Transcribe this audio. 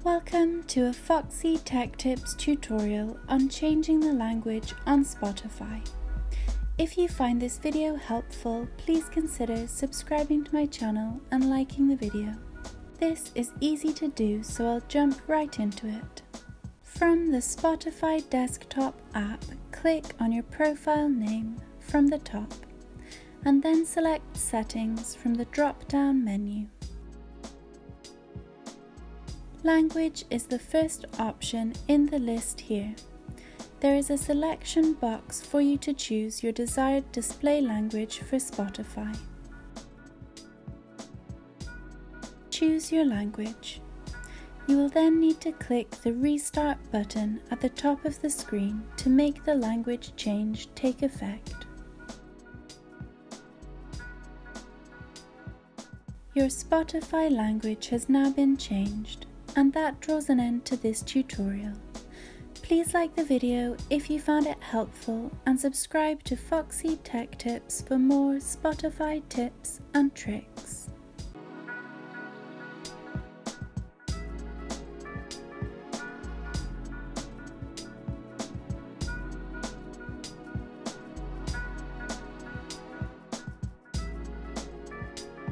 Welcome to a Foxy Tech Tips tutorial on changing the language on Spotify. If you find this video helpful, please consider subscribing to my channel and liking the video. This is easy to do, so I'll jump right into it. From the Spotify desktop app, click on your profile name from the top, and then select Settings from the drop-down menu. Language is the first option in the list here. There is a selection box for you to choose your desired display language for Spotify. Choose your language. You will then need to click the Restart button at the top of the screen to make the language change take effect. Your Spotify language has now been changed. And that draws an end to this tutorial. Please like the video if you found it helpful and subscribe to Foxy Tech Tips for more Spotify tips and tricks.